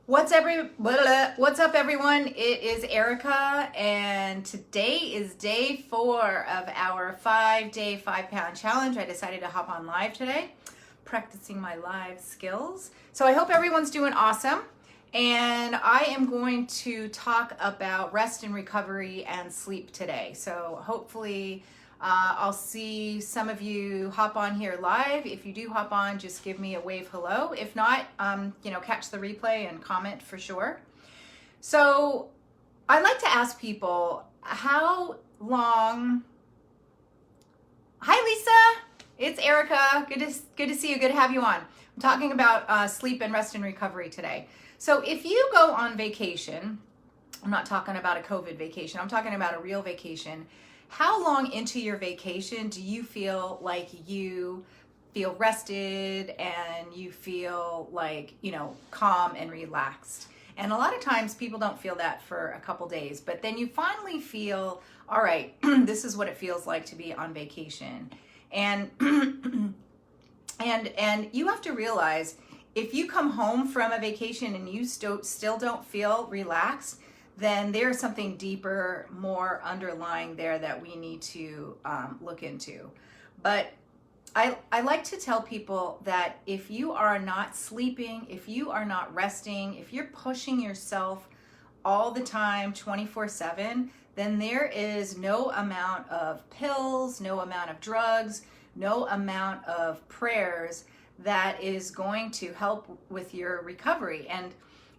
What's up, everyone? It is Erica, and today is day 4 of our 5-day 5-pound challenge. I decided to hop on live today, practicing my live skills. So I hope everyone's doing awesome. And I am going to talk about rest and recovery and sleep today. So hopefully I'll see some of you hop on here live. If you do hop on, just give me a wave hello. If not, catch the replay and comment for sure. So I like to ask people, how long... Hi, Lisa. It's Erica. Good to see you. Good to have you on. I'm talking about sleep and rest and recovery today. So if you go on vacation, I'm not talking about a COVID vacation, I'm talking about a real vacation. How long into your vacation do you feel like you feel rested and you feel like, calm and relaxed? And a lot of times people don't feel that for a couple days, but then you finally feel, all right, this is what it feels like to be on vacation. And and you have to realize, if you come home from a vacation and you still don't feel relaxed, then there's something deeper, more underlying there that we need to look into. But I like to tell people that if you are not sleeping, if you are not resting, if you're pushing yourself all the time, 24/7, then there is no amount of pills, no amount of drugs, no amount of prayers that is going to help with your recovery. And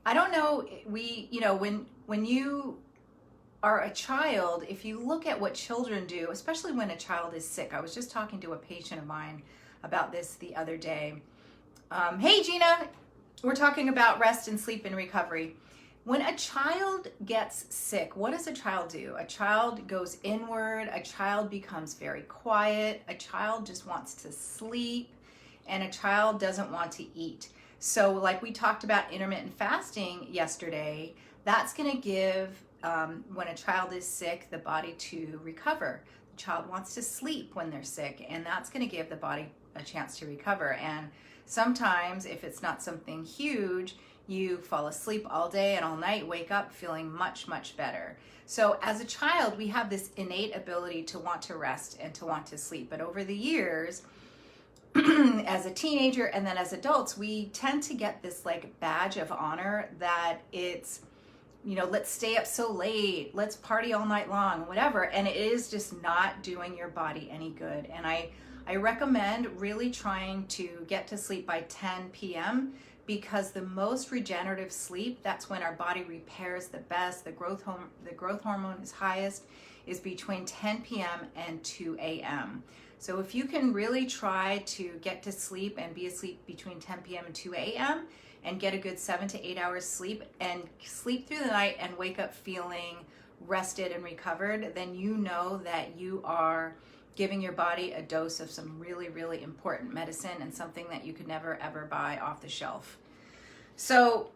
I don't know, when you are a child, if you look at what children do, especially when a child is sick. I was just talking to a patient of mine about this the other day. Hey, Gina, we're talking about rest and sleep and recovery. When a child gets sick, what does a child do? A child goes inward, a child becomes very quiet, a child just wants to sleep, and a child doesn't want to eat. So like we talked about intermittent fasting yesterday, that's going to give, when a child is sick, the body to recover. The child wants to sleep when they're sick, and that's going to give the body a chance to recover. And sometimes, if it's not something huge, you fall asleep all day and all night, wake up feeling much, much better. So as a child, we have this innate ability to want to rest and to want to sleep. But over the years, as a teenager and then as adults, we tend to get this like badge of honor that it's, let's stay up so late, let's party all night long, whatever. And it is just not doing your body any good. And I recommend really trying to get to sleep by 10 p.m. because the most regenerative sleep, that's when our body repairs the best, the growth hormone is highest, is between 10 p.m. and 2 a.m. So if you can really try to get to sleep and be asleep between 10 p.m. and 2 a.m. and get a good 7 to 8 hours sleep and sleep through the night and wake up feeling rested and recovered, then you know that you are giving your body a dose of some really, really important medicine and something that you could never, ever buy off the shelf. So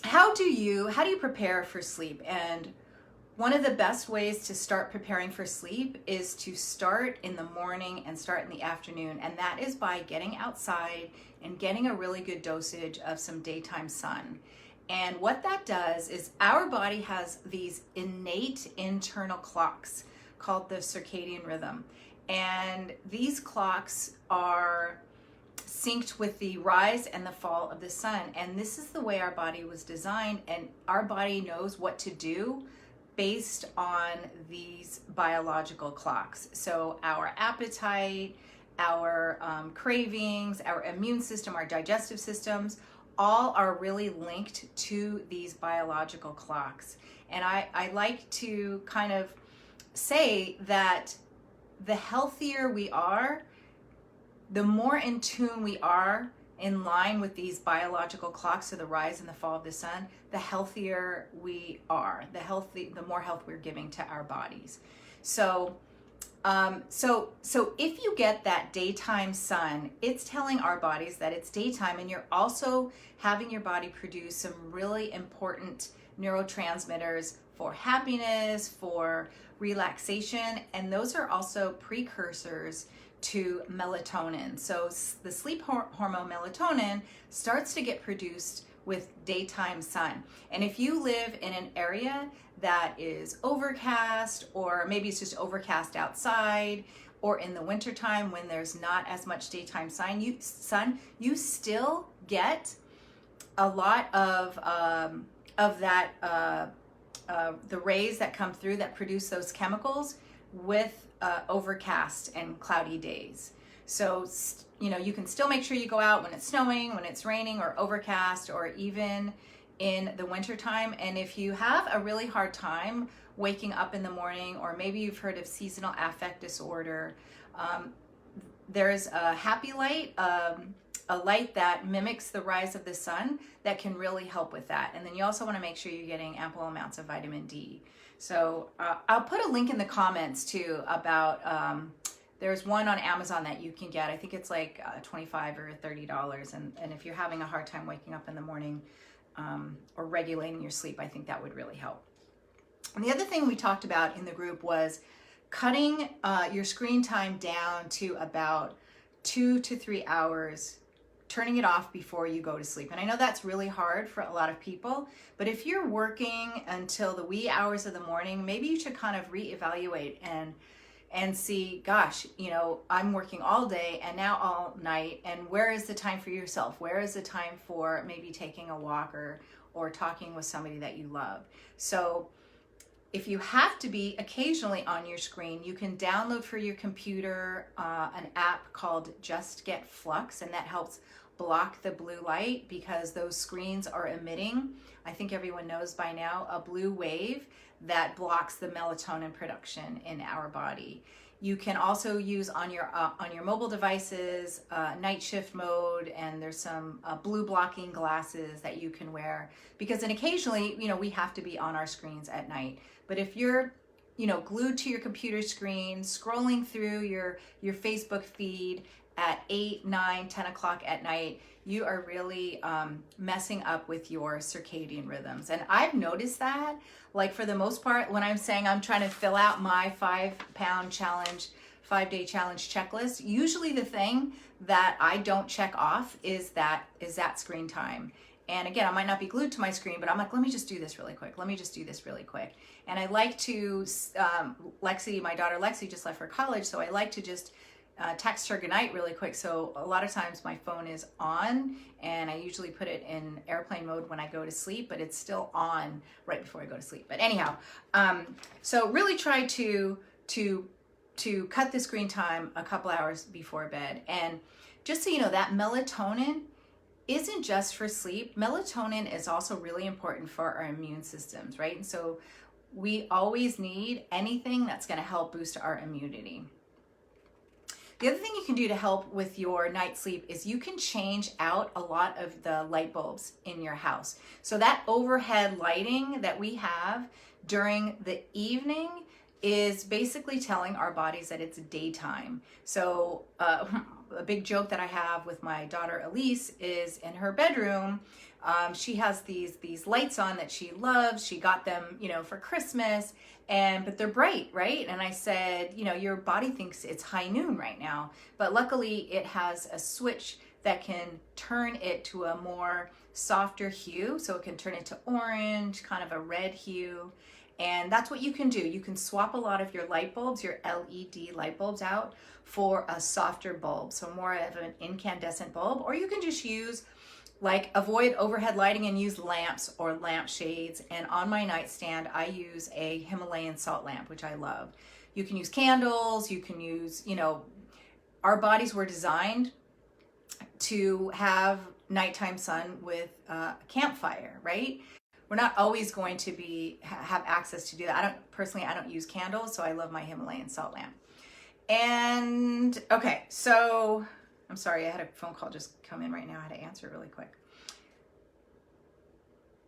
how do you prepare for sleep? And one of the best ways to start preparing for sleep is to start in the morning and start in the afternoon. And that is by getting outside and getting a really good dosage of some daytime sun. And what that does is our body has these innate internal clocks called the circadian rhythm. And these clocks are synced with the rise and the fall of the sun. And this is the way our body was designed, and our body knows what to do based on these biological clocks. So our appetite, our cravings, our immune system, our digestive systems, all are really linked to these biological clocks. And I like to kind of say that the healthier we are, the more in tune we are in line with these biological clocks of the rise and the fall of the sun, the healthier we are, the more health we're giving to our bodies. So if you get that daytime sun, it's telling our bodies that it's daytime, and you're also having your body produce some really important neurotransmitters for happiness, for relaxation, and those are also precursors to melatonin. So the sleep hormone melatonin starts to get produced with daytime sun. And if you live in an area that is overcast, or maybe it's just overcast outside, or in the wintertime when there's not as much daytime sun, you still get a lot of that, the rays that come through that produce those chemicals with overcast and cloudy days. So, you can still make sure you go out when it's snowing, when it's raining or overcast, or even in the wintertime. And if you have a really hard time waking up in the morning, or maybe you've heard of seasonal affect disorder, there's a happy light, a light that mimics the rise of the sun that can really help with that. And then you also want to make sure you're getting ample amounts of vitamin D. So I'll put a link in the comments too about, there's one on Amazon that you can get. I think it's like $25 or $30. And if you're having a hard time waking up in the morning or regulating your sleep, I think that would really help. And the other thing we talked about in the group was cutting your screen time down to about 2 to 3 hours, turning it off before you go to sleep. And I know that's really hard for a lot of people, but if you're working until the wee hours of the morning, maybe you should kind of reevaluate and see, gosh, I'm working all day and now all night, and where is the time for yourself? Where is the time for maybe taking a walk or talking with somebody that you love? So if you have to be occasionally on your screen, you can download for your computer an app called Just Get Flux, and that helps block the blue light, because those screens are emitting, I think everyone knows by now, a blue wave that blocks the melatonin production in our body. You can also use on your mobile devices night shift mode, and there's some blue blocking glasses that you can wear, because then occasionally we have to be on our screens at night. But if you're glued to your computer screen, scrolling through your Facebook feed at 8, 9, 10 o'clock at night, you are really messing up with your circadian rhythms. And I've noticed that, like, for the most part, when I'm saying I'm trying to fill out my 5-pound challenge, 5-day challenge checklist, usually the thing that I don't check off is that screen time. And again, I might not be glued to my screen, but I'm like, let me just do this really quick. And I like to, Lexi, my daughter Lexi just left for college, so I like to just text her goodnight really quick. So a lot of times my phone is on, and I usually put it in airplane mode when I go to sleep, but it's still on right before I go to sleep. But anyhow, so really try to cut the screen time a couple hours before bed. And just so you know, that melatonin isn't just for sleep. Melatonin is also really important for our immune systems, right? And so we always need anything that's going to help boost our immunity. The other thing you can do to help with your night sleep is you can change out a lot of the light bulbs in your house. So that overhead lighting that we have during the evening is basically telling our bodies that it's daytime. So a big joke that I have with my daughter Elise is, in her bedroom, she has these lights on that she loves. She got them, for Christmas, but they're bright, right? And I said, your body thinks it's high noon right now, but luckily it has a switch that can turn it to a more softer hue. So it can turn it to orange, kind of a red hue. And that's what you can do. You can swap a lot of your light bulbs, your LED light bulbs, out for a softer bulb, so more of an incandescent bulb, or you can just use, avoid overhead lighting and use lamps or lamp shades. And on my nightstand, I use a Himalayan salt lamp, which I love. You can use candles, you can use, our bodies were designed to have nighttime sun with a campfire, right? We're not always going to have access to do that. I don't use candles, so I love my Himalayan salt lamp. And okay, so I'm sorry, I had a phone call just come in right now. I had to answer it really quick.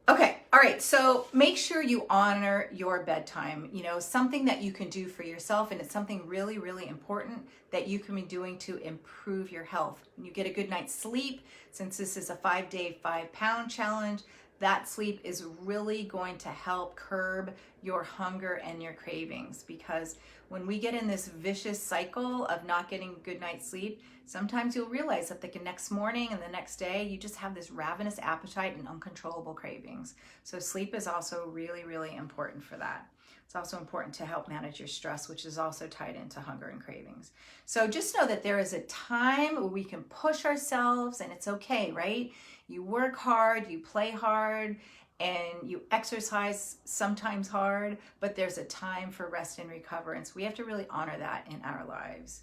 Okay, all right, so make sure you honor your bedtime, something that you can do for yourself, and it's something really, really important that you can be doing to improve your health. You get a good night's sleep. Since this is a 5-day, 5-pound challenge, that sleep is really going to help curb your hunger and your cravings, because when we get in this vicious cycle of not getting a good night's sleep, sometimes you'll realize that the next morning and the next day, you just have this ravenous appetite and uncontrollable cravings. So sleep is also really, really important for that. It's also important to help manage your stress, which is also tied into hunger and cravings. So just know that there is a time where we can push ourselves, and it's okay, right? You work hard, you play hard, and you exercise sometimes hard, but there's a time for rest and recovery. And so we have to really honor that in our lives.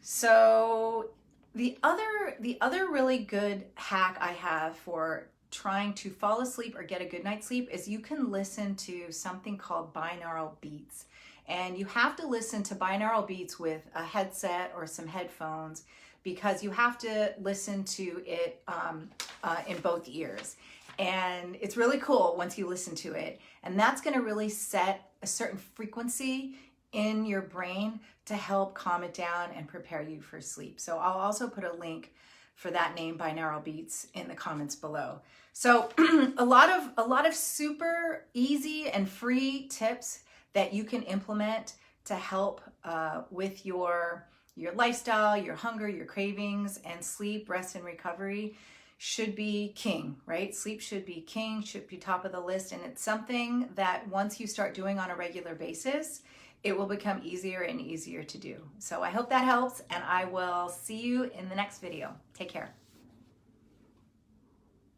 So the other really good hack I have for trying to fall asleep or get a good night's sleep is you can listen to something called binaural beats. And you have to listen to binaural beats with a headset or some headphones, because you have to listen to it in both ears. And it's really cool once you listen to it. And that's going to really set a certain frequency in your brain to help calm it down and prepare you for sleep. So I'll also put a link for that name, binaural beats, in the comments below. So a lot of super easy and free tips that you can implement to help with your lifestyle, your hunger, your cravings, and sleep, rest, and recovery should be king, right? Sleep should be king, should be top of the list. And it's something that once you start doing on a regular basis, it will become easier and easier to do. So I hope that helps, and I will see you in the next video. Take care.